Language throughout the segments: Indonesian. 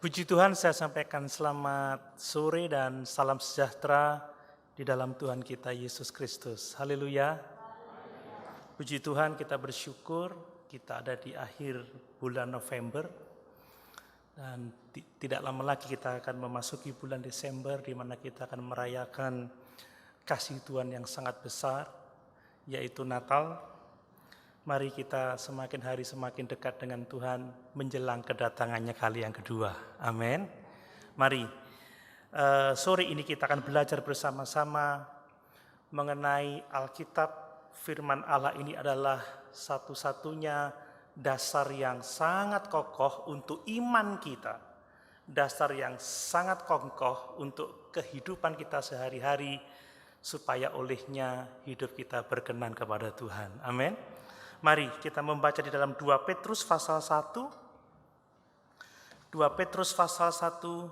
Puji Tuhan, saya sampaikan selamat sore dan salam sejahtera di dalam Tuhan kita Yesus Kristus. Haleluya. Puji Tuhan, kita bersyukur kita ada di akhir bulan November dan tidak lama lagi kita akan memasuki bulan Desember di mana kita akan merayakan kasih Tuhan yang sangat besar, yaitu Natal. Mari kita semakin hari semakin dekat dengan Tuhan menjelang kedatangannya kali yang kedua. Amin. Mari, sore ini kita akan belajar bersama-sama mengenai Alkitab. Firman Allah ini adalah satu-satunya dasar yang sangat kokoh untuk iman kita. Dasar yang sangat kokoh untuk kehidupan kita sehari-hari supaya olehnya hidup kita berkenan kepada Tuhan. Amin. Mari kita membaca di dalam 2 Petrus pasal 1. 2 Petrus pasal 1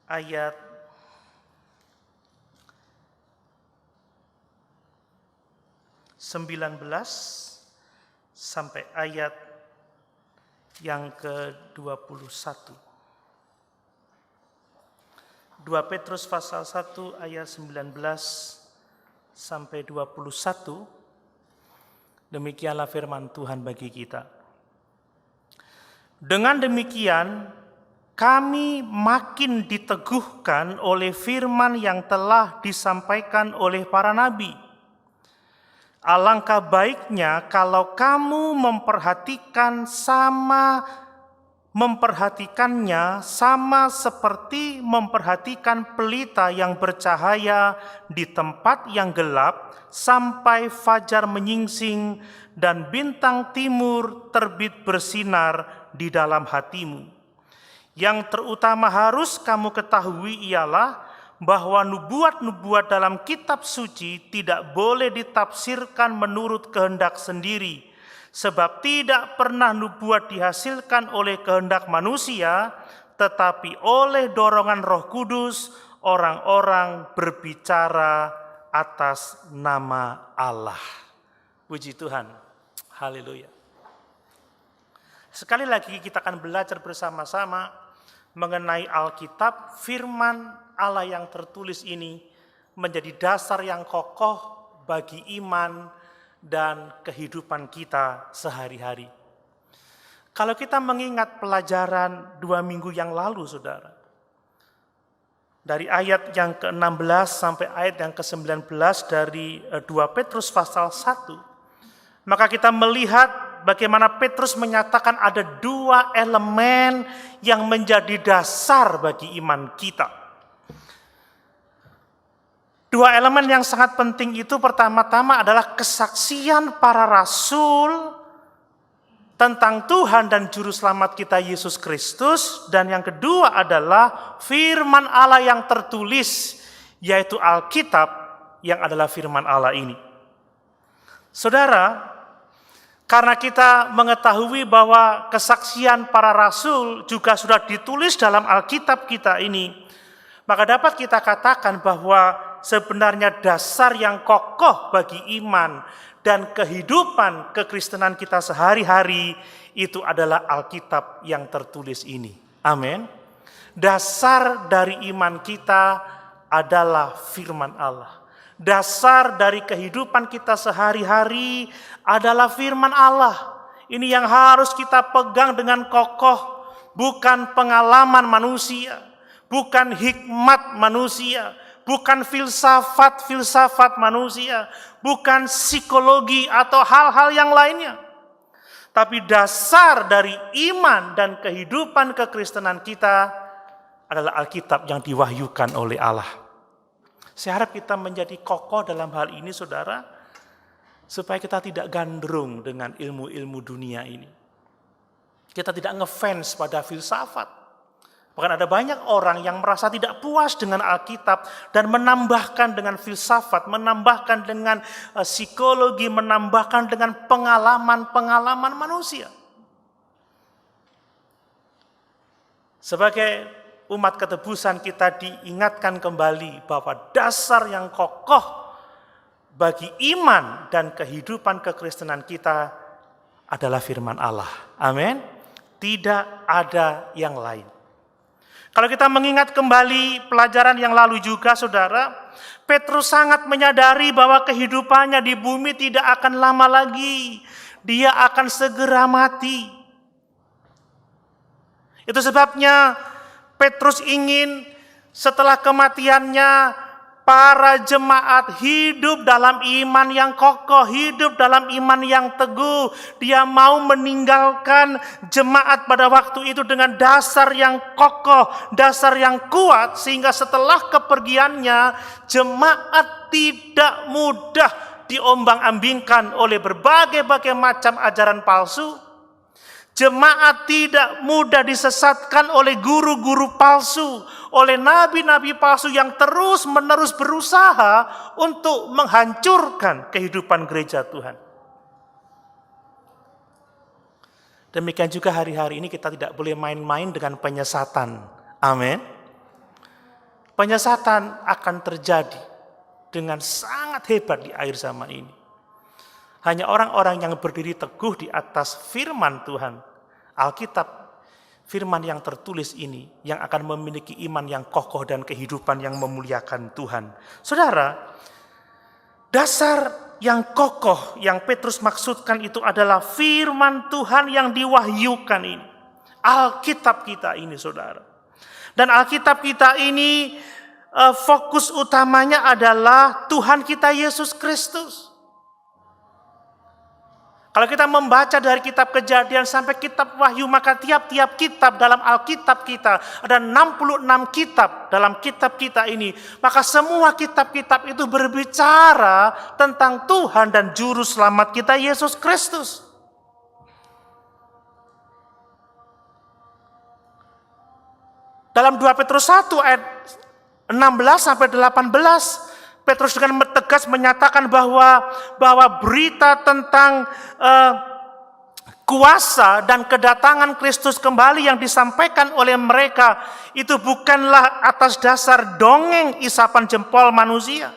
ayat 19 sampai ayat yang ke-21. 2 Petrus pasal 1 ayat 19 sampai 21. Demikianlah firman Tuhan bagi kita. Dengan demikian, kami makin diteguhkan oleh firman yang telah disampaikan oleh para nabi. Alangkah baiknya kalau kamu memperhatikannya sama seperti memperhatikan pelita yang bercahaya di tempat yang gelap sampai fajar menyingsing dan bintang timur terbit bersinar di dalam hatimu. Yang terutama harus kamu ketahui ialah bahwa nubuat-nubuat dalam kitab suci tidak boleh ditafsirkan menurut kehendak sendiri, sebab tidak pernah nubuat dihasilkan oleh kehendak manusia, tetapi oleh dorongan Roh Kudus orang-orang berbicara atas nama Allah. Puji Tuhan. Haleluya. Sekali lagi kita akan belajar bersama-sama mengenai Alkitab. Firman Allah yang tertulis ini menjadi dasar yang kokoh bagi iman dan kehidupan kita sehari-hari. Kalau kita mengingat pelajaran 2 minggu yang lalu, saudara, dari ayat yang ke-16 sampai ayat yang ke-19 dari 2 Petrus pasal 1, maka kita melihat bagaimana Petrus menyatakan ada 2 elemen yang menjadi dasar bagi iman kita. 2 elemen yang sangat penting itu pertama-tama adalah kesaksian para rasul tentang Tuhan dan Juru Selamat kita Yesus Kristus. Dan yang kedua adalah firman Allah yang tertulis, yaitu Alkitab yang adalah firman Allah ini. Saudara, karena kita mengetahui bahwa kesaksian para rasul juga sudah ditulis dalam Alkitab kita ini, maka dapat kita katakan bahwa sebenarnya dasar yang kokoh bagi iman dan kehidupan kekristenan kita sehari-hari itu adalah Alkitab yang tertulis ini. Amin. Dasar dari iman kita adalah firman Allah. Dasar dari kehidupan kita sehari-hari adalah firman Allah. Ini yang harus kita pegang dengan kokoh, bukan pengalaman manusia, bukan hikmat manusia, bukan filsafat manusia, bukan psikologi atau hal-hal yang lainnya. Tapi dasar dari iman dan kehidupan kekristenan kita adalah Alkitab yang diwahyukan oleh Allah. Saya harap kita menjadi kokoh dalam hal ini, saudara, supaya kita tidak gandrung dengan ilmu-ilmu dunia ini. Kita tidak ngefans pada filsafat. Bahkan ada banyak orang yang merasa tidak puas dengan Alkitab dan menambahkan dengan filsafat, menambahkan dengan psikologi, menambahkan dengan pengalaman-pengalaman manusia. Sebagai umat ketebusan kita diingatkan kembali bahwa dasar yang kokoh bagi iman dan kehidupan kekristenan kita adalah firman Allah. Amin. Tidak ada yang lain. Kalau kita mengingat kembali pelajaran yang lalu juga, saudara, Petrus sangat menyadari bahwa kehidupannya di bumi tidak akan lama lagi. Dia akan segera mati. Itu sebabnya Petrus ingin setelah kematiannya para jemaat hidup dalam iman yang kokoh, hidup dalam iman yang teguh. Dia mau meninggalkan jemaat pada waktu itu dengan dasar yang kokoh, dasar yang kuat, sehingga setelah kepergiannya jemaat tidak mudah diombang-ambingkan oleh berbagai-bagai macam ajaran palsu. Jemaat tidak mudah disesatkan oleh guru-guru palsu, oleh nabi-nabi palsu yang terus-menerus berusaha untuk menghancurkan kehidupan gereja Tuhan. Demikian juga hari-hari ini kita tidak boleh main-main dengan penyesatan. Amin. Penyesatan akan terjadi dengan sangat hebat di akhir zaman ini. Hanya orang-orang yang berdiri teguh di atas firman Tuhan, Alkitab, firman yang tertulis ini, yang akan memiliki iman yang kokoh dan kehidupan yang memuliakan Tuhan. Saudara, dasar yang kokoh yang Petrus maksudkan itu adalah firman Tuhan yang diwahyukan ini. Alkitab kita ini, saudara. Dan Alkitab kita ini fokus utamanya adalah Tuhan kita Yesus Kristus. Kalau kita membaca dari kitab Kejadian sampai kitab Wahyu, maka tiap-tiap kitab dalam Alkitab kita, ada 66 kitab dalam kitab kita ini. Maka semua kitab-kitab itu berbicara tentang Tuhan dan Juru Selamat kita Yesus Kristus. Dalam 2 Petrus 1 ayat 16 sampai 18, Petrus dengan tegas menyatakan bahwa berita tentang kuasa dan kedatangan Kristus kembali yang disampaikan oleh mereka itu bukanlah atas dasar dongeng isapan jempol manusia.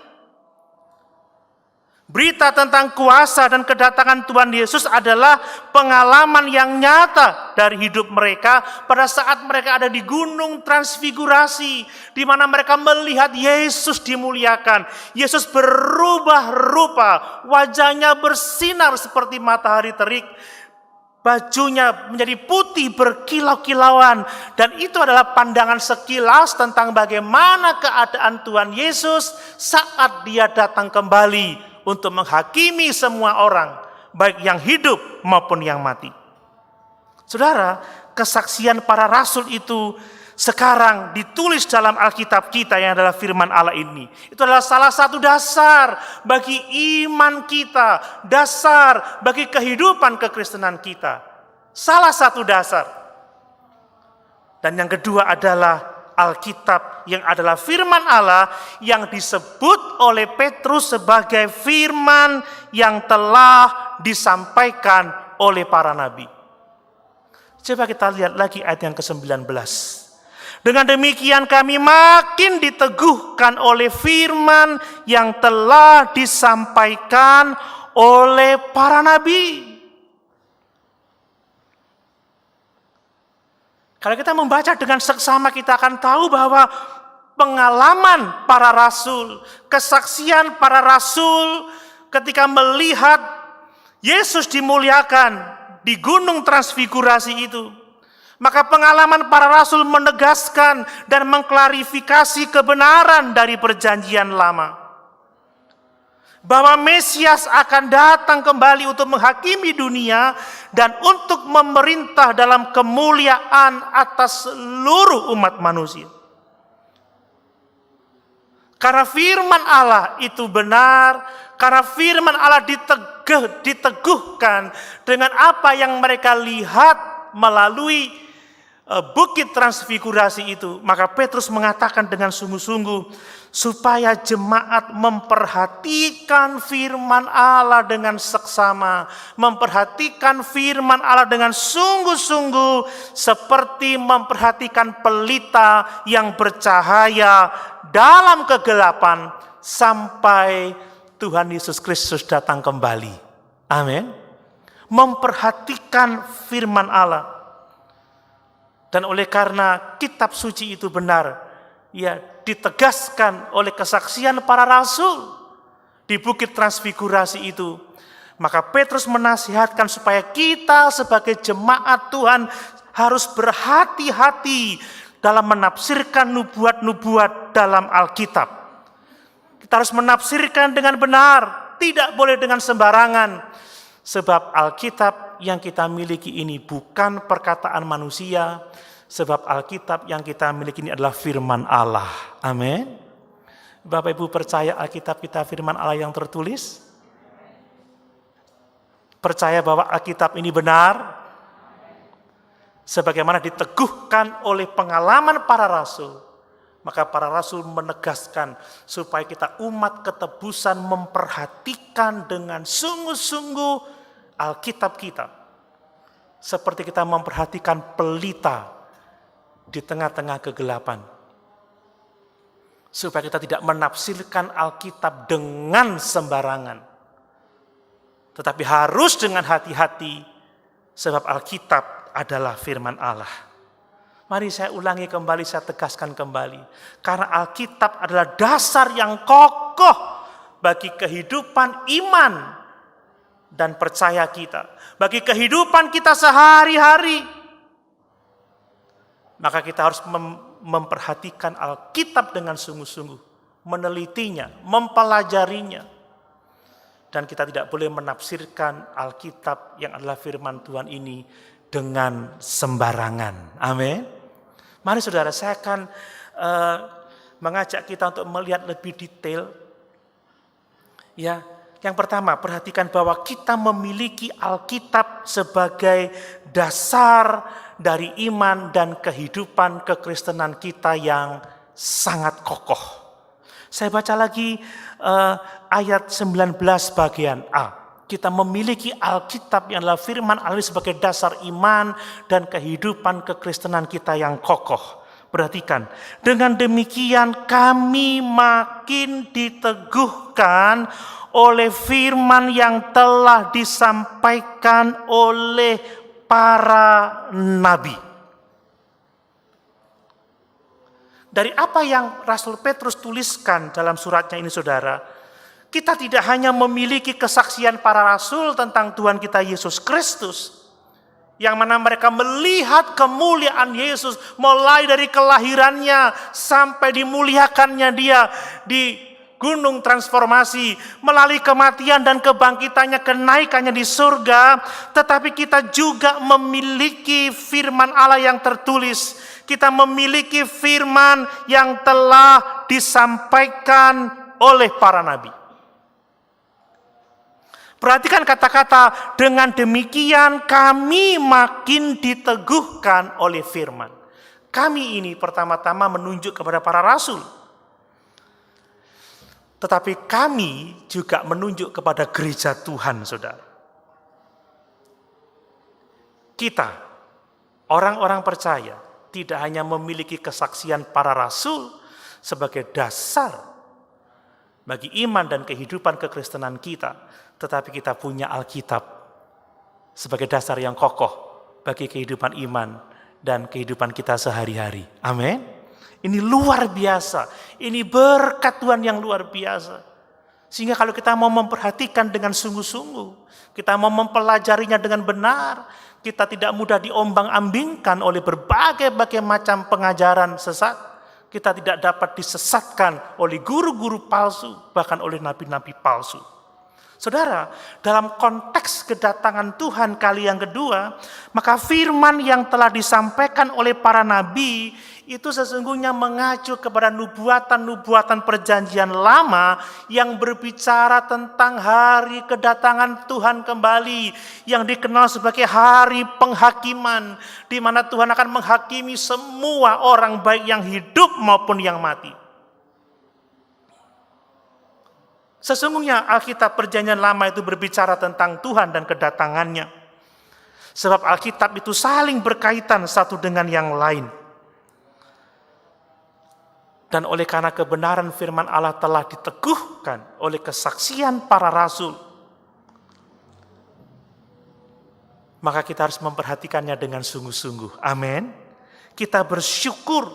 Berita tentang kuasa dan kedatangan Tuhan Yesus adalah pengalaman yang nyata dari hidup mereka pada saat mereka ada di Gunung Transfigurasi, di mana mereka melihat Yesus dimuliakan. Yesus berubah rupa, wajahnya bersinar seperti matahari terik, bajunya menjadi putih berkilau-kilauan, dan itu adalah pandangan sekilas tentang bagaimana keadaan Tuhan Yesus saat Dia datang kembali untuk menghakimi semua orang, baik yang hidup maupun yang mati. Saudara, kesaksian para rasul itu sekarang ditulis dalam Alkitab kita yang adalah firman Allah ini. Itu adalah salah satu dasar bagi iman kita, dasar bagi kehidupan kekristenan kita. Salah satu dasar. Dan yang kedua adalah Alkitab yang adalah firman Allah yang disebut oleh Petrus sebagai firman yang telah disampaikan oleh para nabi. Coba kita lihat lagi ayat yang ke-19. Dengan demikian kami makin diteguhkan oleh firman yang telah disampaikan oleh para nabi. Kalau kita membaca dengan seksama, kita akan tahu bahwa pengalaman para rasul, kesaksian para rasul ketika melihat Yesus dimuliakan di Gunung Transfigurasi itu, maka pengalaman para rasul menegaskan dan mengklarifikasi kebenaran dari perjanjian lama. Bahwa Mesias akan datang kembali untuk menghakimi dunia dan untuk memerintah dalam kemuliaan atas seluruh umat manusia. Karena firman Allah itu benar, karena firman Allah diteguhkan dengan apa yang mereka lihat melalui Bukit Transfigurasi itu, maka Petrus mengatakan dengan sungguh-sungguh supaya jemaat memperhatikan firman Allah dengan seksama, memperhatikan firman Allah dengan sungguh-sungguh seperti memperhatikan pelita yang bercahaya dalam kegelapan sampai Tuhan Yesus Kristus datang kembali. Amin. Memperhatikan firman Allah. Dan oleh karena kitab suci itu benar, ya ditegaskan oleh kesaksian para rasul di Bukit Transfigurasi itu, maka Petrus menasihatkan supaya kita sebagai jemaat Tuhan harus berhati-hati dalam menafsirkan nubuat-nubuat dalam Alkitab. Kita harus menafsirkan dengan benar, tidak boleh dengan sembarangan. Sebab Alkitab yang kita miliki ini bukan perkataan manusia, sebab Alkitab yang kita miliki ini adalah firman Allah. Amin. Bapak Ibu percaya Alkitab kita firman Allah yang tertulis? Percaya bahwa Alkitab ini benar? Sebagaimana diteguhkan oleh pengalaman para rasul, maka para rasul menegaskan supaya kita umat ketebusan memperhatikan dengan sungguh-sungguh Alkitab kita. Seperti kita memperhatikan pelita di tengah-tengah kegelapan. Supaya kita tidak menafsirkan Alkitab dengan sembarangan. Tetapi harus dengan hati-hati, sebab Alkitab adalah firman Allah. Mari saya ulangi kembali, saya tegaskan kembali. Karena Alkitab adalah dasar yang kokoh bagi kehidupan iman dan percaya kita. Bagi kehidupan kita sehari-hari. Maka kita harus memperhatikan Alkitab dengan sungguh-sungguh. Menelitinya, mempelajarinya. Dan kita tidak boleh menafsirkan Alkitab yang adalah firman Tuhan ini dengan sembarangan. Amin. Mari saudara, saya akan mengajak kita untuk melihat lebih detail. Ya, yang pertama, perhatikan bahwa kita memiliki Alkitab sebagai dasar dari iman dan kehidupan kekristenan kita yang sangat kokoh. Saya baca lagi ayat 19 bagian A. Kita memiliki Alkitab yang adalah firman Allah sebagai dasar iman dan kehidupan kekristenan kita yang kokoh. Perhatikan, dengan demikian kami makin diteguhkan oleh firman yang telah disampaikan oleh para nabi. Dari apa yang Rasul Petrus tuliskan dalam suratnya ini saudara, kita tidak hanya memiliki kesaksian para rasul tentang Tuhan kita Yesus Kristus, yang mana mereka melihat kemuliaan Yesus mulai dari kelahirannya sampai dimuliakannya dia di Gunung Transformasi, melalui kematian dan kebangkitannya, kenaikannya di surga. Tetapi kita juga memiliki firman Allah yang tertulis. Kita memiliki firman yang telah disampaikan oleh para nabi. Perhatikan kata-kata, dengan demikian kami makin diteguhkan oleh firman. Kami ini pertama-tama menunjuk kepada para rasul. Tetapi kami juga menunjuk kepada gereja Tuhan, saudara. Kita, orang-orang percaya, tidak hanya memiliki kesaksian para rasul sebagai dasar bagi iman dan kehidupan kekristenan kita, tetapi kita punya Alkitab sebagai dasar yang kokoh bagi kehidupan iman dan kehidupan kita sehari-hari. Amin. Ini luar biasa. Ini berkat Tuhan yang luar biasa. Sehingga kalau kita mau memperhatikan dengan sungguh-sungguh, kita mau mempelajarinya dengan benar, kita tidak mudah diombang-ambingkan oleh berbagai macam pengajaran sesat. Kita tidak dapat disesatkan oleh guru-guru palsu, bahkan oleh nabi-nabi palsu. Saudara, dalam konteks kedatangan Tuhan kali yang kedua, maka firman yang telah disampaikan oleh para nabi itu sesungguhnya mengacu kepada nubuatan-nubuatan perjanjian lama yang berbicara tentang hari kedatangan Tuhan kembali, yang dikenal sebagai hari penghakiman, di mana Tuhan akan menghakimi semua orang baik yang hidup maupun yang mati. Sesungguhnya Alkitab perjanjian lama itu berbicara tentang Tuhan dan kedatangannya. Sebab Alkitab itu saling berkaitan satu dengan yang lain. Dan oleh karena kebenaran firman Allah telah diteguhkan oleh kesaksian para rasul, maka kita harus memperhatikannya dengan sungguh-sungguh. Amin. kita bersyukur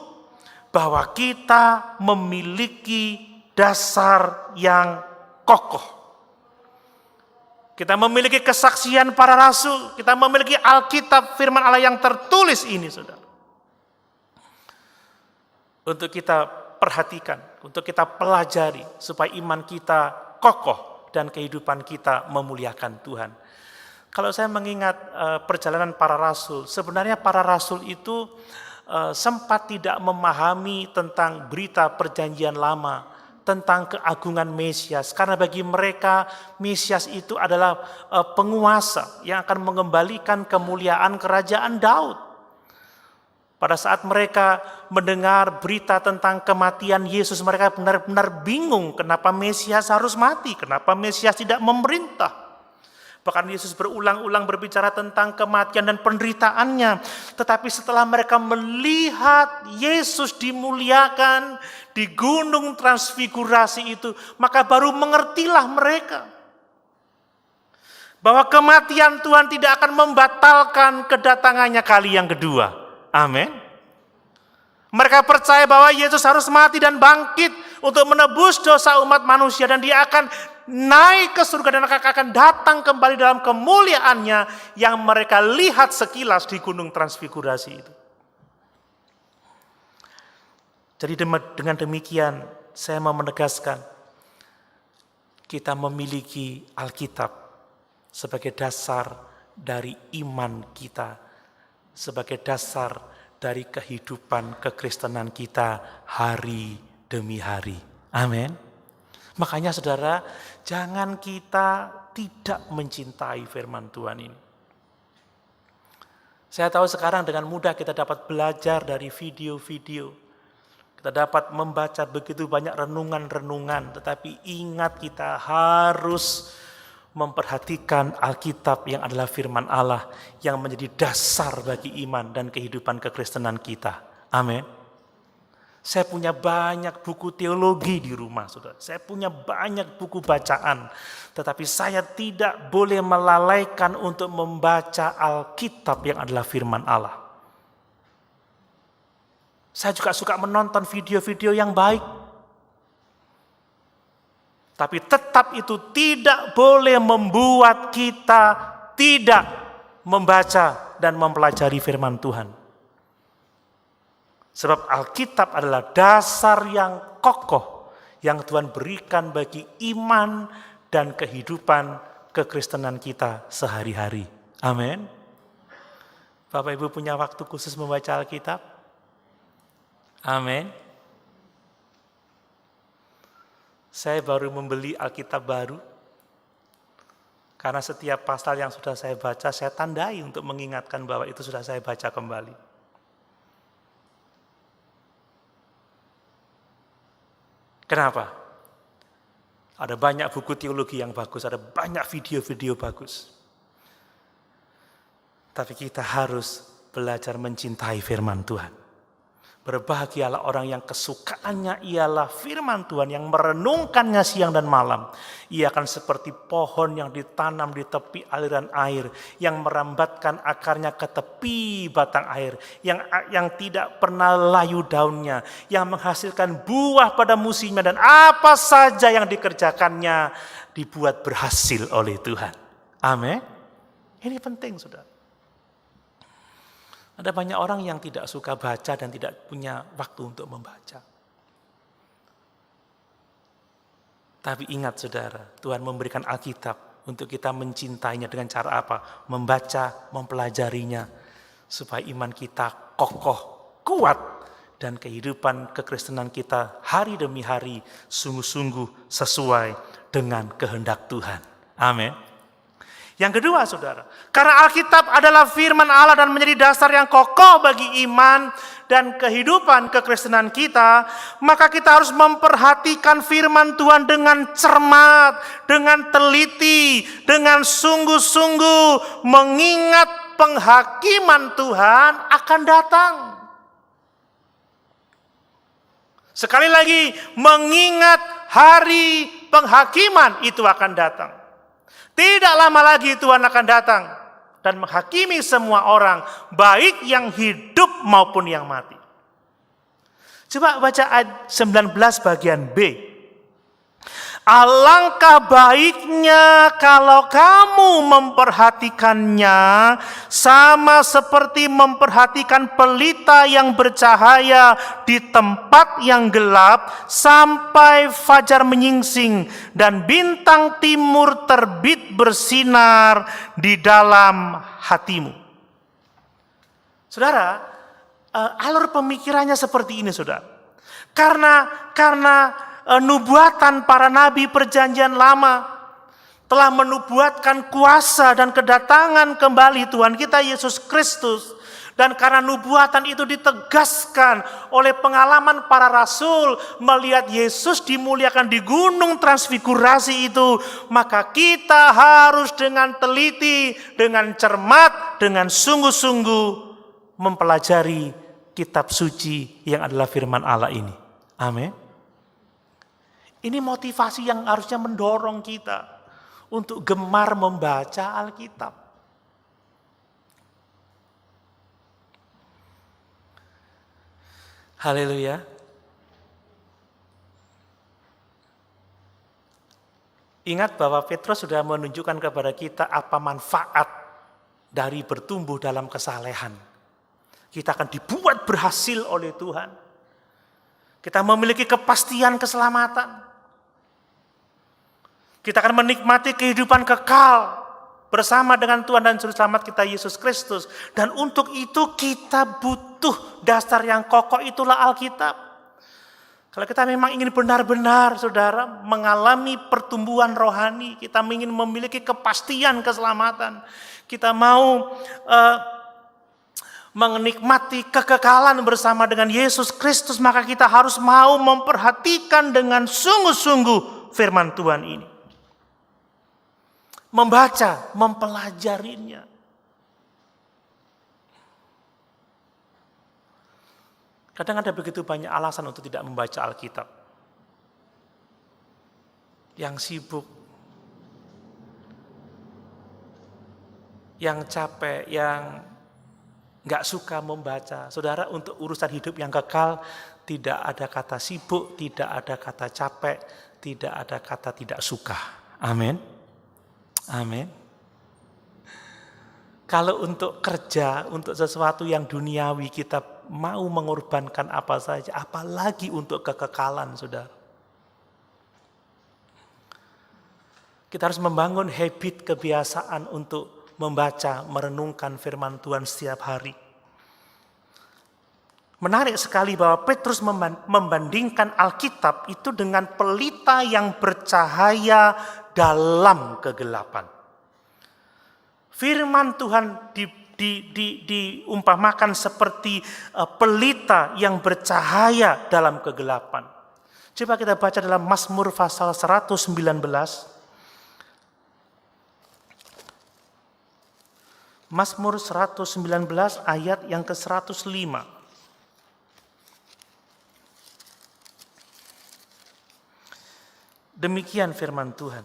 bahwa kita memiliki dasar yang kokoh. Kita memiliki kesaksian para rasul, kita memiliki Alkitab firman Allah yang tertulis ini, saudara. Untuk kita perhatikan, untuk kita pelajari, supaya iman kita kokoh dan kehidupan kita memuliakan Tuhan. Kalau saya mengingat perjalanan para rasul, sebenarnya para rasul itu sempat tidak memahami tentang berita perjanjian lama, tentang keagungan Mesias, karena bagi mereka Mesias itu adalah penguasa yang akan mengembalikan kemuliaan kerajaan Daud. Pada saat mereka mendengar berita tentang kematian Yesus, mereka benar-benar bingung kenapa Mesias harus mati, kenapa Mesias tidak memerintah. Bahkan Yesus berulang-ulang berbicara tentang kematian dan penderitaannya. Tetapi setelah mereka melihat Yesus dimuliakan di gunung transfigurasi itu, maka baru mengertilah mereka bahwa kematian Tuhan tidak akan membatalkan kedatangannya kali yang kedua. Amin. Mereka percaya bahwa Yesus harus mati dan bangkit untuk menebus dosa umat manusia, dan dia akan naik ke surga dan akan datang kembali dalam kemuliaannya yang mereka lihat sekilas di gunung transfigurasi itu. Jadi dengan demikian saya mau menegaskan, kita memiliki Alkitab sebagai dasar dari iman kita, sebagai dasar dari kehidupan kekristenan kita hari demi hari. Amin. Makanya saudara, jangan kita tidak mencintai firman Tuhan ini. Saya tahu sekarang dengan mudah kita dapat belajar dari video-video. Kita dapat membaca begitu banyak renungan-renungan, tetapi ingat kita harus memperhatikan Alkitab yang adalah firman Allah yang menjadi dasar bagi iman dan kehidupan kekristenan kita. Amin. Saya punya banyak buku teologi di rumah, saudara. Saya punya banyak buku bacaan. Tetapi saya tidak boleh melalaikan untuk membaca Alkitab yang adalah firman Allah. Saya juga suka menonton video-video yang baik. Tapi tetap itu tidak boleh membuat kita tidak membaca dan mempelajari firman Tuhan. Sebab Alkitab adalah dasar yang kokoh yang Tuhan berikan bagi iman dan kehidupan kekristenan kita sehari-hari. Amin. Bapak Ibu punya waktu khusus membaca Alkitab? Amin. Saya baru membeli Alkitab baru. Karena setiap pasal yang sudah saya baca, saya tandai untuk mengingatkan bahwa itu sudah saya baca kembali. Kenapa? Ada banyak buku teologi yang bagus, ada banyak video-video bagus. Tapi kita harus belajar mencintai firman Tuhan. Berbahagialah orang yang kesukaannya ialah firman Tuhan, yang merenungkannya siang dan malam. Ia akan seperti pohon yang ditanam di tepi aliran air, yang merambatkan akarnya ke tepi batang air, yang tidak pernah layu daunnya, yang menghasilkan buah pada musimnya, dan apa saja yang dikerjakannya dibuat berhasil oleh Tuhan. Amin. Ini penting, saudara. Ada banyak orang yang tidak suka baca dan tidak punya waktu untuk membaca. Tapi ingat saudara, Tuhan memberikan Alkitab untuk kita mencintainya dengan cara apa? Membaca, mempelajarinya, supaya iman kita kokoh, kuat, dan kehidupan kekristenan kita hari demi hari sungguh-sungguh sesuai dengan kehendak Tuhan. Amin. Yang kedua saudara, karena Alkitab adalah firman Allah dan menjadi dasar yang kokoh bagi iman dan kehidupan kekristenan kita, maka kita harus memperhatikan firman Tuhan dengan cermat, dengan teliti, dengan sungguh-sungguh, mengingat penghakiman Tuhan akan datang. Sekali lagi, mengingat hari penghakiman itu akan datang. Tidak lama lagi Tuhan akan datang. dan menghakimi semua orang, baik yang hidup maupun yang mati. Coba baca ayat 19 bagian B. Alangkah baiknya kalau kamu memperhatikannya sama seperti memperhatikan pelita yang bercahaya di tempat yang gelap sampai fajar menyingsing dan bintang timur terbit bersinar di dalam hatimu. Saudara, alur pemikirannya seperti ini, saudara. Karena nubuatan para nabi perjanjian lama telah menubuatkan kuasa dan kedatangan kembali Tuhan kita Yesus Kristus. Dan karena nubuatan itu ditegaskan oleh pengalaman para rasul melihat Yesus dimuliakan di gunung transfigurasi itu, maka kita harus dengan teliti, dengan cermat, dengan sungguh-sungguh mempelajari kitab suci yang adalah firman Allah ini. Amin. Ini motivasi yang harusnya mendorong kita untuk gemar membaca Alkitab. Haleluya. Ingat bahwa Petrus sudah menunjukkan kepada kita apa manfaat dari bertumbuh dalam kesalehan. Kita akan dibuat berhasil oleh Tuhan. Kita memiliki kepastian keselamatan. Kita akan menikmati kehidupan kekal bersama dengan Tuhan dan Juru Selamat kita Yesus Kristus. Dan untuk itu kita butuh dasar yang kokoh, itulah Alkitab. Kalau kita memang ingin benar-benar, saudara, mengalami pertumbuhan rohani, kita ingin memiliki kepastian keselamatan, kita mau menikmati kekekalan bersama dengan Yesus Kristus, maka kita harus mau memperhatikan dengan sungguh-sungguh firman Tuhan ini. Membaca, mempelajarinya. Kadang ada begitu banyak alasan untuk tidak membaca Alkitab. Yang sibuk, yang capek, yang nggak suka membaca. Saudara, untuk urusan hidup yang kekal, tidak ada kata sibuk, tidak ada kata capek, tidak ada kata tidak suka. Amin. Amin. Kalau untuk kerja, untuk sesuatu yang duniawi, kita mau mengorbankan apa saja, apalagi untuk kekekalan, saudara. Kita harus membangun habit, kebiasaan untuk membaca, merenungkan firman Tuhan setiap hari. Menarik sekali bahwa Petrus membandingkan Alkitab itu dengan pelita yang bercahaya dalam kegelapan. Firman Tuhan diumpamakan seperti pelita yang bercahaya dalam kegelapan. Coba kita baca dalam Mazmur pasal 119. Mazmur 119 ayat yang ke-105. Demikian firman Tuhan.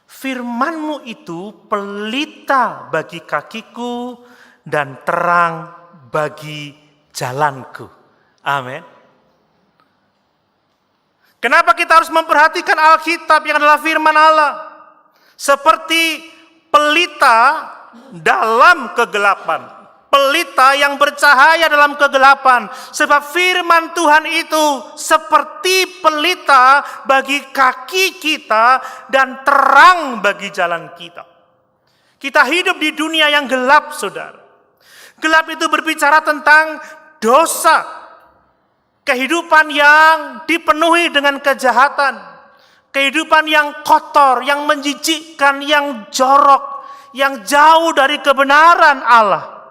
Firman-Mu itu pelita bagi kakiku dan terang bagi jalanku. Amin. Kenapa kita harus memperhatikan Alkitab yang adalah firman Allah? Seperti pelita dalam kegelapan. Pelita yang bercahaya dalam kegelapan. Sebab firman Tuhan itu seperti pelita bagi kaki kita dan terang bagi jalan kita. Kita hidup di dunia yang gelap, saudara. Gelap itu berbicara tentang dosa. Kehidupan yang dipenuhi dengan kejahatan. Kehidupan yang kotor, yang menjijikkan, yang jorok, yang jauh dari kebenaran Allah.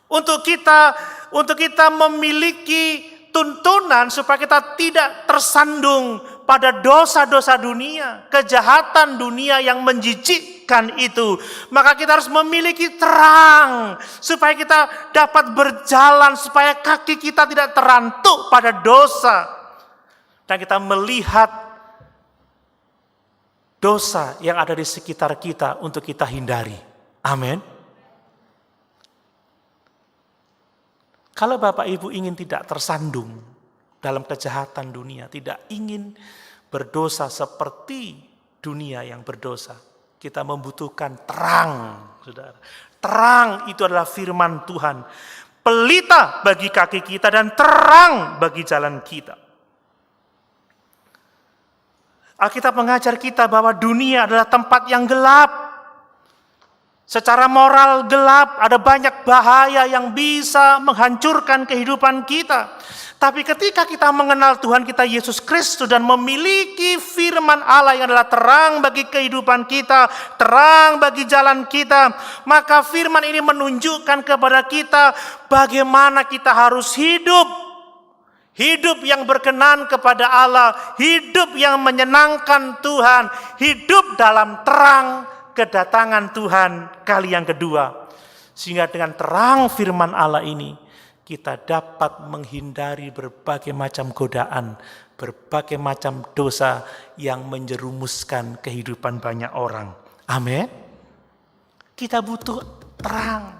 Untuk kita memiliki tuntunan supaya kita tidak tersandung pada dosa-dosa dunia, kejahatan dunia yang menjijikkan itu. Maka kita harus memiliki terang supaya kita dapat berjalan, supaya kaki kita tidak terantuk pada dosa. Dan kita melihat dosa yang ada di sekitar kita untuk kita hindari. Amin. Kalau Bapak Ibu ingin tidak tersandung dalam kejahatan dunia, tidak ingin berdosa seperti dunia yang berdosa, kita membutuhkan terang, saudara. Terang itu adalah firman Tuhan, pelita bagi kaki kita dan terang bagi jalan kita. Alkitab mengajar kita bahwa dunia adalah tempat yang gelap. Secara moral gelap, ada banyak bahaya yang bisa menghancurkan kehidupan kita. Tapi ketika kita mengenal Tuhan kita Yesus Kristus dan memiliki firman Allah yang adalah terang bagi kehidupan kita, terang bagi jalan kita, maka firman ini menunjukkan kepada kita bagaimana kita harus hidup. Hidup yang berkenan kepada Allah, hidup yang menyenangkan Tuhan, hidup dalam terang kedatangan Tuhan kali yang kedua. Sehingga dengan terang firman Allah ini, kita dapat menghindari berbagai macam godaan, berbagai macam dosa yang menjerumuskan kehidupan banyak orang. Amin. Kita butuh terang.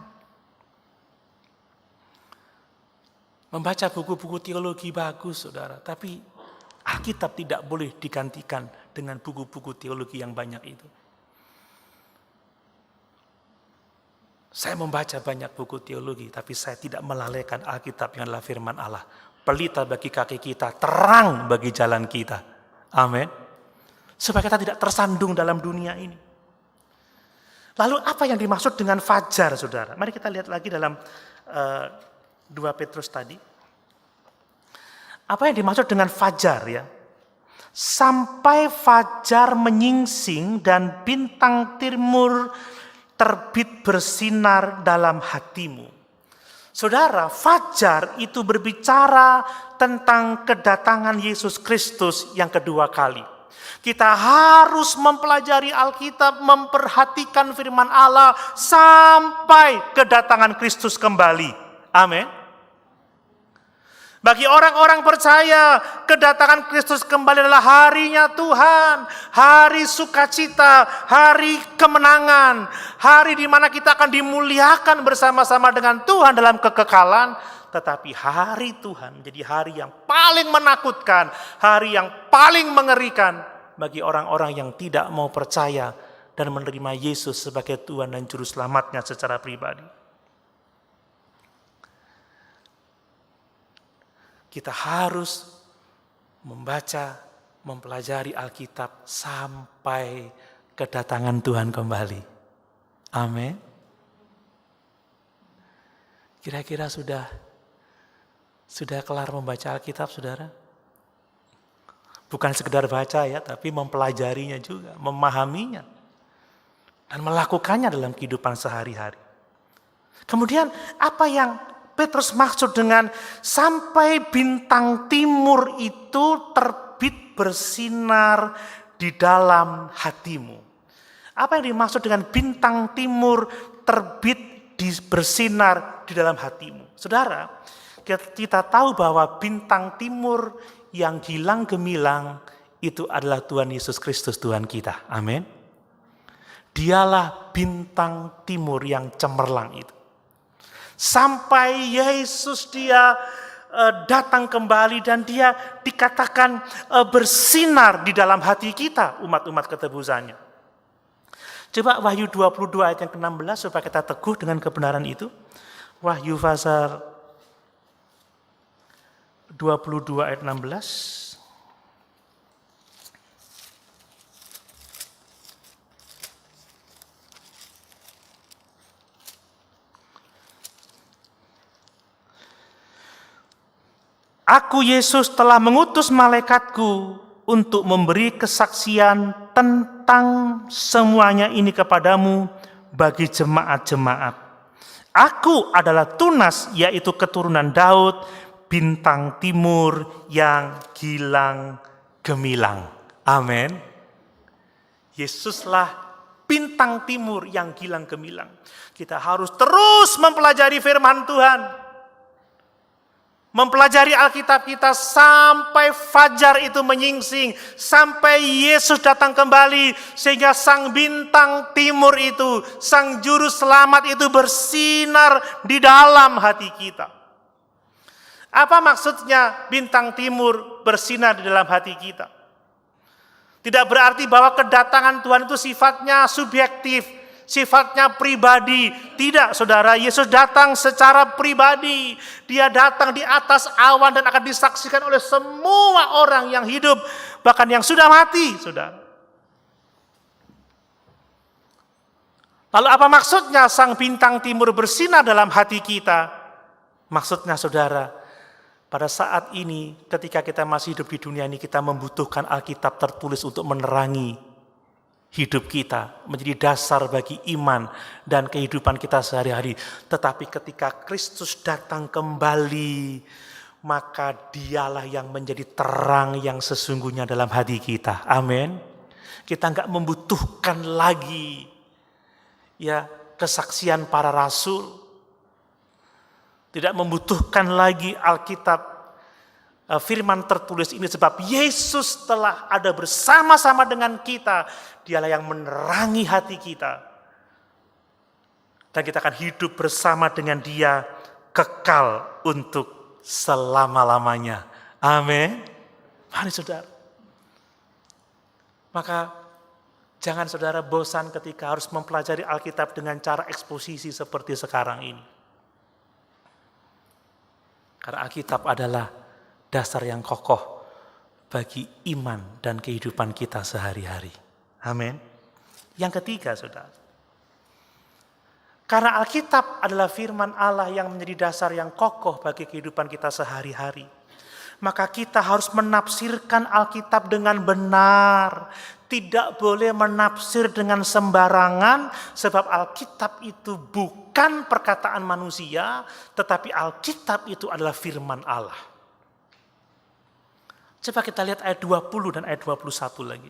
Membaca buku-buku teologi bagus, saudara. Tapi Alkitab tidak boleh digantikan dengan buku-buku teologi yang banyak itu. Saya membaca banyak buku teologi, tapi saya tidak melalaikan Alkitab yang adalah firman Allah. Pelita bagi kaki kita, terang bagi jalan kita. Amin. Supaya kita tidak tersandung dalam dunia ini. Lalu apa yang dimaksud dengan fajar, saudara? Mari kita lihat lagi dalam 2 Petrus tadi. Apa yang dimaksud dengan fajar ya? Sampai fajar menyingsing dan bintang timur terbit bersinar dalam hatimu. Saudara, fajar itu berbicara tentang kedatangan Yesus Kristus yang kedua kali. Kita harus mempelajari Alkitab, memperhatikan firman Allah sampai kedatangan Kristus kembali. Amin. Bagi orang-orang percaya, kedatangan Kristus kembali adalah harinya Tuhan, hari sukacita, hari kemenangan, hari di mana kita akan dimuliakan bersama-sama dengan Tuhan dalam kekekalan. Tetapi hari Tuhan menjadi hari yang paling menakutkan, hari yang paling mengerikan bagi orang-orang yang tidak mau percaya dan menerima Yesus sebagai Tuhan dan Juru Selamatnya secara pribadi. Kita harus membaca, mempelajari Alkitab sampai kedatangan Tuhan kembali. Amin. Kira-kira sudah kelar membaca Alkitab, saudara? Bukan sekedar baca ya, tapi mempelajarinya juga, memahaminya, dan melakukannya dalam kehidupan sehari-hari. Kemudian apa yang Petrus maksud dengan sampai bintang timur itu terbit bersinar di dalam hatimu? Apa yang dimaksud dengan bintang timur terbit bersinar di dalam hatimu? Saudara, kita tahu bahwa bintang timur yang gilang gemilang itu adalah Tuhan Yesus Kristus Tuhan kita. Amin. Dialah bintang timur yang cemerlang itu. Sampai Yesus dia datang kembali dan dia dikatakan bersinar di dalam hati kita, umat-umat ketebusannya. Coba Wahyu 22 ayat yang ke-16 supaya kita teguh dengan kebenaran itu. Wahyu pasal 22 ayat 16. Aku Yesus telah mengutus malaikatku untuk memberi kesaksian tentang semuanya ini kepadamu bagi jemaat-jemaat. Aku adalah Tunas, yaitu keturunan Daud, bintang timur yang gilang gemilang. Amin. Yesuslah bintang timur yang gilang gemilang. Kita harus terus mempelajari firman Tuhan. Mempelajari Alkitab kita sampai fajar itu menyingsing, sampai Yesus datang kembali, sehingga sang bintang timur itu, sang juru selamat itu bersinar di dalam hati kita. Apa maksudnya bintang timur bersinar di dalam hati kita? Tidak berarti bahwa kedatangan Tuhan itu sifatnya subjektif, sifatnya pribadi. Tidak, saudara. Yesus datang secara pribadi. Dia datang di atas awan dan akan disaksikan oleh semua orang yang hidup, bahkan yang sudah mati, saudara. Lalu apa maksudnya sang bintang timur bersinar dalam hati kita? Maksudnya, saudara, pada saat ini ketika kita masih hidup di dunia ini, kita membutuhkan Alkitab tertulis untuk menerangi hidup kita, menjadi dasar bagi iman dan kehidupan kita sehari-hari. Tetapi ketika Kristus datang kembali, maka dialah yang menjadi terang yang sesungguhnya dalam hati kita. Amin. Kita enggak membutuhkan lagi kesaksian para rasul. Tidak membutuhkan lagi Alkitab, firman tertulis ini, sebab Yesus telah ada bersama-sama dengan kita. Dialah yang menerangi hati kita. Dan kita akan hidup bersama dengan Dia kekal untuk selama-lamanya. Amin. Mari saudara. Maka jangan saudara bosan ketika harus mempelajari Alkitab dengan cara eksposisi seperti sekarang ini. Karena Alkitab adalah dasar yang kokoh bagi iman dan kehidupan kita sehari-hari. Amin. Yang ketiga, saudara. Karena Alkitab adalah firman Allah yang menjadi dasar yang kokoh bagi kehidupan kita sehari-hari, maka kita harus menafsirkan Alkitab dengan benar. Tidak boleh menafsir dengan sembarangan, sebab Alkitab itu bukan perkataan manusia, tetapi Alkitab itu adalah firman Allah. Coba kita lihat ayat 20 dan ayat 21 lagi.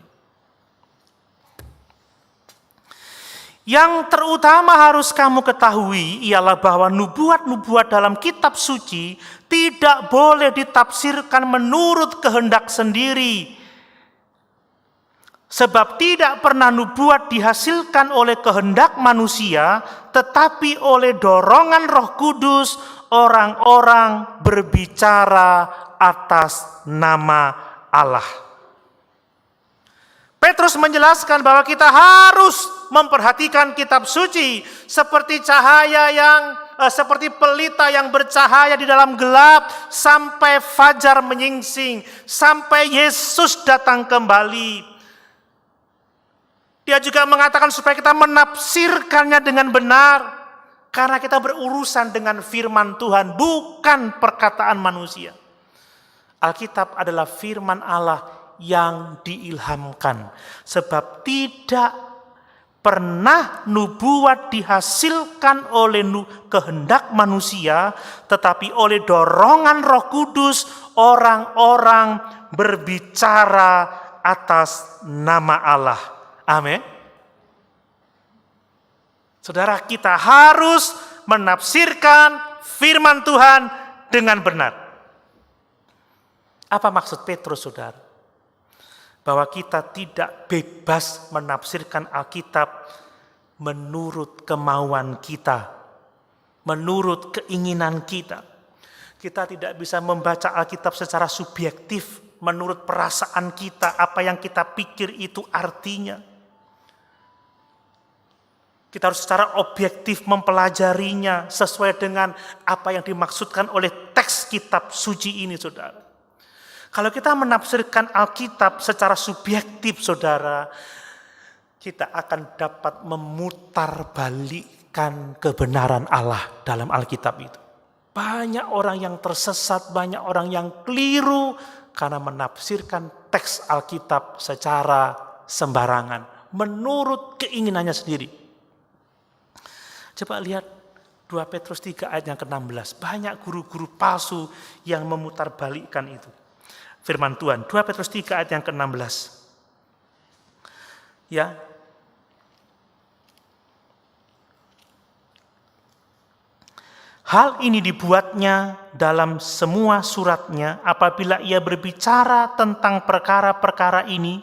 Yang terutama harus kamu ketahui ialah bahwa nubuat-nubuat dalam kitab suci tidak boleh ditafsirkan menurut kehendak sendiri. Sebab tidak pernah nubuat dihasilkan oleh kehendak manusia, tetapi oleh dorongan Roh Kudus orang-orang berbicara atas nama Allah. Petrus menjelaskan bahwa kita harus memperhatikan kitab suci seperti seperti pelita yang bercahaya di dalam gelap sampai fajar menyingsing, sampai Yesus datang kembali. Dia juga mengatakan supaya kita menafsirkannya dengan benar, karena kita berurusan dengan firman Tuhan, bukan perkataan manusia. Alkitab adalah firman Allah yang diilhamkan, sebab tidak pernah nubuat dihasilkan oleh kehendak manusia, tetapi oleh dorongan Roh Kudus orang-orang berbicara atas nama Allah. Amin. Saudara, kita harus menafsirkan firman Tuhan dengan benar. Apa maksud Petrus, saudara? Bahwa kita tidak bebas menafsirkan Alkitab menurut kemauan kita, menurut keinginan kita. Kita tidak bisa membaca Alkitab secara subjektif, menurut perasaan kita, apa yang kita pikir itu artinya. Kita harus secara objektif mempelajarinya sesuai dengan apa yang dimaksudkan oleh teks kitab suci ini, saudara. Kalau kita menafsirkan Alkitab secara subjektif, saudara, kita akan dapat memutarbalikkan kebenaran Allah dalam Alkitab itu. Banyak orang yang tersesat, banyak orang yang keliru karena menafsirkan teks Alkitab secara sembarangan, menurut keinginannya sendiri. Coba lihat 2 Petrus 3 ayat yang ke-16. Banyak guru-guru palsu yang memutarbalikkan itu. Firman Tuhan, 2 Petrus 3 ayat yang ke-16. Ya. Hal ini dibuatnya dalam semua suratnya apabila ia berbicara tentang perkara-perkara ini.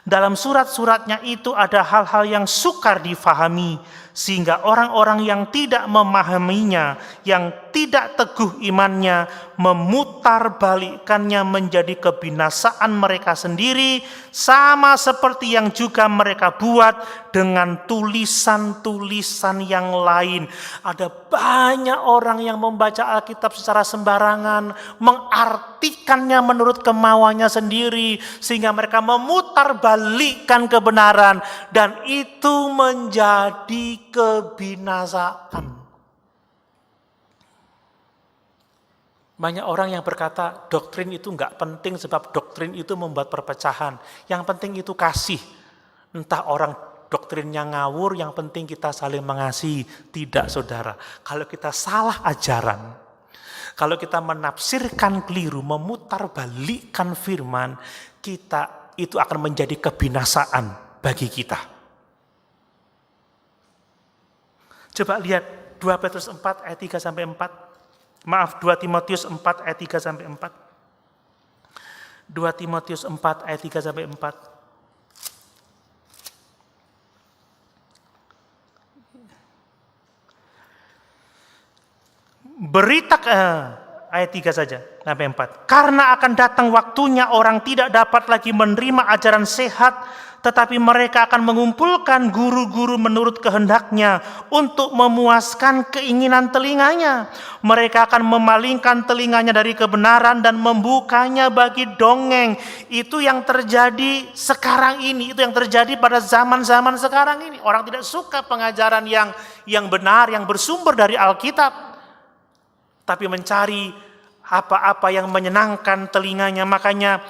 Dalam surat-suratnya itu ada hal-hal yang sukar difahami, sehingga orang-orang yang tidak memahaminya, yang tidak teguh imannya, memutarbalikkannya menjadi kebinasaan mereka sendiri, sama seperti yang juga mereka buat dengan tulisan-tulisan yang lain. Ada banyak orang yang membaca Alkitab secara sembarangan, mengartikannya menurut kemauannya sendiri, sehingga mereka memutarbalikkan kebenaran, dan itu menjadi kebinasaan. Banyak orang yang berkata doktrin itu enggak penting sebab doktrin itu membuat perpecahan. Yang penting itu kasih. Entah orang doktrinnya ngawur, yang penting kita saling mengasihi. Tidak, saudara. Kalau kita salah ajaran, kalau kita menafsirkan keliru, memutarbalikkan firman, kita itu akan menjadi kebinasaan bagi kita. Coba lihat 2 Petrus 4 ayat 3 sampai 4. Maaf, 2 Timotius 4 ayat 3 sampai 4. 2 Timotius 4 ayat 3 sampai 4. Ayat 3 saja sampai 4. Karena akan datang waktunya orang tidak dapat lagi menerima ajaran sehat, tetapi mereka akan mengumpulkan guru-guru menurut kehendaknya untuk memuaskan keinginan telinganya. Mereka akan memalingkan telinganya dari kebenaran dan membukanya bagi dongeng. Itu yang terjadi sekarang ini, itu yang terjadi pada zaman-zaman sekarang ini. Orang tidak suka pengajaran yang benar, yang bersumber dari Alkitab, tapi mencari apa-apa yang menyenangkan telinganya. Makanya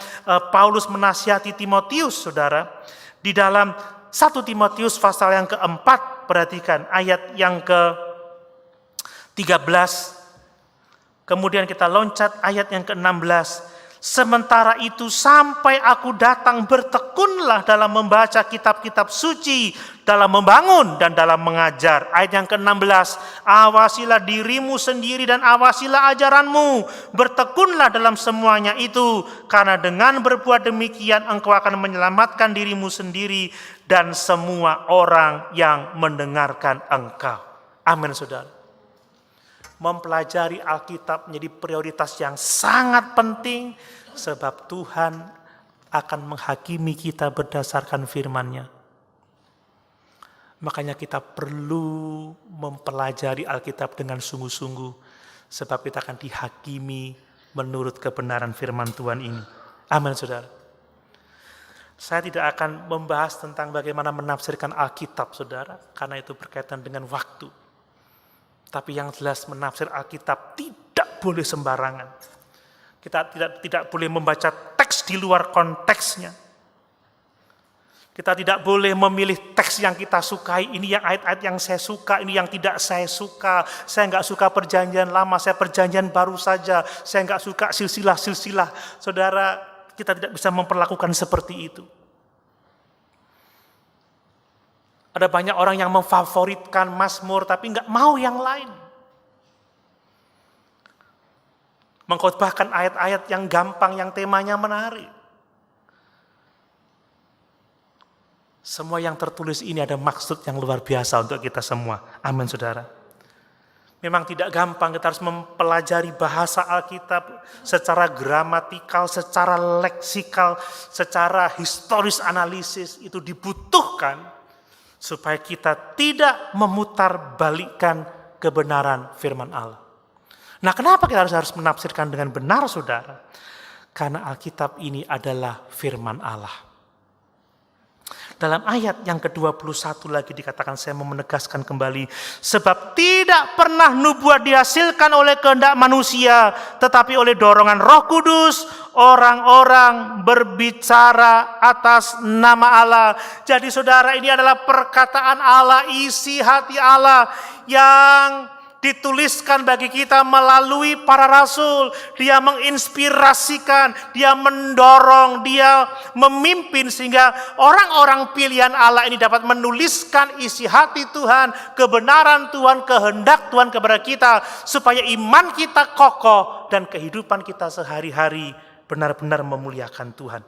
Paulus menasihati Timotius, saudara, di dalam 1 Timotius pasal yang keempat, perhatikan ayat yang ke-13, kemudian kita loncat ayat yang ke-16. Sementara itu sampai aku datang bertekunlah dalam membaca kitab-kitab suci, dalam membangun dan dalam mengajar. Ayat yang ke-16, awasilah dirimu sendiri dan awasilah ajaranmu. Bertekunlah dalam semuanya itu, karena dengan berbuat demikian engkau akan menyelamatkan dirimu sendiri dan semua orang yang mendengarkan engkau. Amin, saudara. Mempelajari Alkitab menjadi prioritas yang sangat penting, sebab Tuhan akan menghakimi kita berdasarkan firman-Nya. Makanya kita perlu mempelajari Alkitab dengan sungguh-sungguh, sebab kita akan dihakimi menurut kebenaran firman Tuhan ini. Amin, saudara. Saya tidak akan membahas tentang bagaimana menafsirkan Alkitab, saudara, karena itu berkaitan dengan waktu. Tapi yang jelas menafsir Alkitab tidak boleh sembarangan. Kita tidak boleh membaca teks di luar konteksnya. Kita tidak boleh memilih teks yang kita sukai. Ini yang ayat-ayat yang saya suka, ini yang tidak saya suka. Saya nggak suka perjanjian lama, saya perjanjian baru saja. Saya nggak suka silsilah-silsilah. Saudara, kita tidak bisa memperlakukan seperti itu. Ada banyak orang yang memfavoritkan Mazmur tapi nggak mau yang lain. Mengkhotbahkan ayat-ayat yang gampang, yang temanya menarik. Semua yang tertulis ini ada maksud yang luar biasa untuk kita semua. Amin, saudara. Memang tidak gampang, kita harus mempelajari bahasa Alkitab secara gramatikal, secara leksikal, secara historis analisis. Itu dibutuhkan supaya kita tidak memutarbalikkan kebenaran firman Allah. Nah, kenapa kita harus menafsirkan dengan benar, saudara? Karena Alkitab ini adalah firman Allah. Dalam ayat yang ke-21 lagi dikatakan, saya mau menegaskan kembali, sebab tidak pernah nubuat dihasilkan oleh kehendak manusia, tetapi oleh dorongan Roh Kudus, orang-orang berbicara atas nama Allah. Jadi saudara, ini adalah perkataan Allah, isi hati Allah yang dituliskan bagi kita melalui para rasul. Dia menginspirasikan, dia mendorong, dia memimpin sehingga orang-orang pilihan Allah ini dapat menuliskan isi hati Tuhan, kebenaran Tuhan, kehendak Tuhan kepada kita, supaya iman kita kokoh dan kehidupan kita sehari-hari benar-benar memuliakan Tuhan.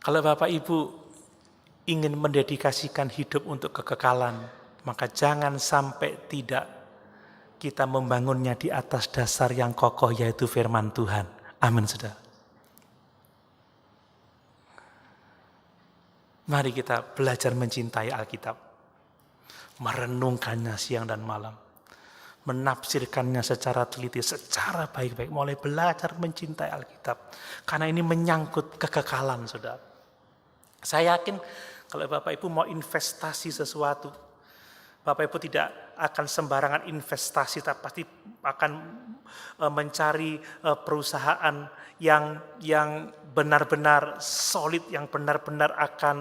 Kalau Bapak Ibu ingin mendedikasikan hidup untuk kekekalan, maka jangan sampai tidak kita membangunnya di atas dasar yang kokoh, yaitu firman Tuhan. Amin, saudara. Mari kita belajar mencintai Alkitab, merenungkannya siang dan malam, menafsirkannya secara teliti, secara baik-baik, mulai belajar mencintai Alkitab. Karena ini menyangkut kekekalan, saudara. Saya yakin kalau Bapak Ibu mau investasi sesuatu, Bapak Ibu tidak akan sembarangan investasi, tapi pasti akan mencari perusahaan yang benar-benar solid, yang benar-benar akan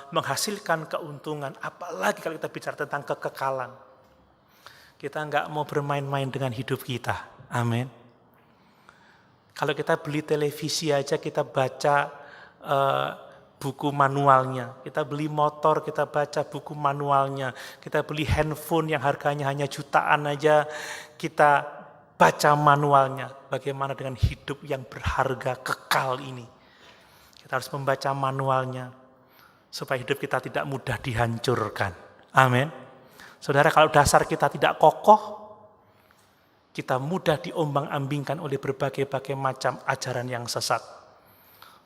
menghasilkan keuntungan. Apalagi kalau kita bicara tentang kekekalan. Kita nggak mau bermain-main dengan hidup kita. Amin. Kalau kita beli televisi aja, kita baca buku manualnya. Kita beli motor, kita baca buku manualnya. Kita beli handphone yang harganya hanya jutaan aja, kita baca manualnya. Bagaimana dengan hidup yang berharga kekal ini? Kita harus membaca manualnya supaya hidup kita tidak mudah dihancurkan. Amin. Saudara, kalau dasar kita tidak kokoh, kita mudah diombang-ambingkan oleh berbagai-bagai macam ajaran yang sesat.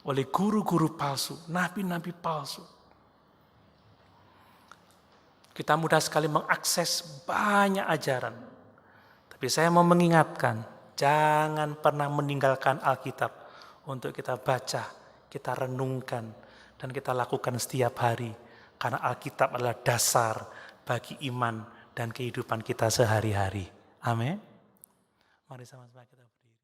Oleh guru-guru palsu, nabi-nabi palsu. Kita mudah sekali mengakses banyak ajaran. Tapi saya mau mengingatkan, jangan pernah meninggalkan Alkitab untuk kita baca, kita renungkan, dan kita lakukan setiap hari. Karena Alkitab adalah dasar bagi iman dan kehidupan kita sehari-hari. Amin. Mari sama-sama kita berdiri.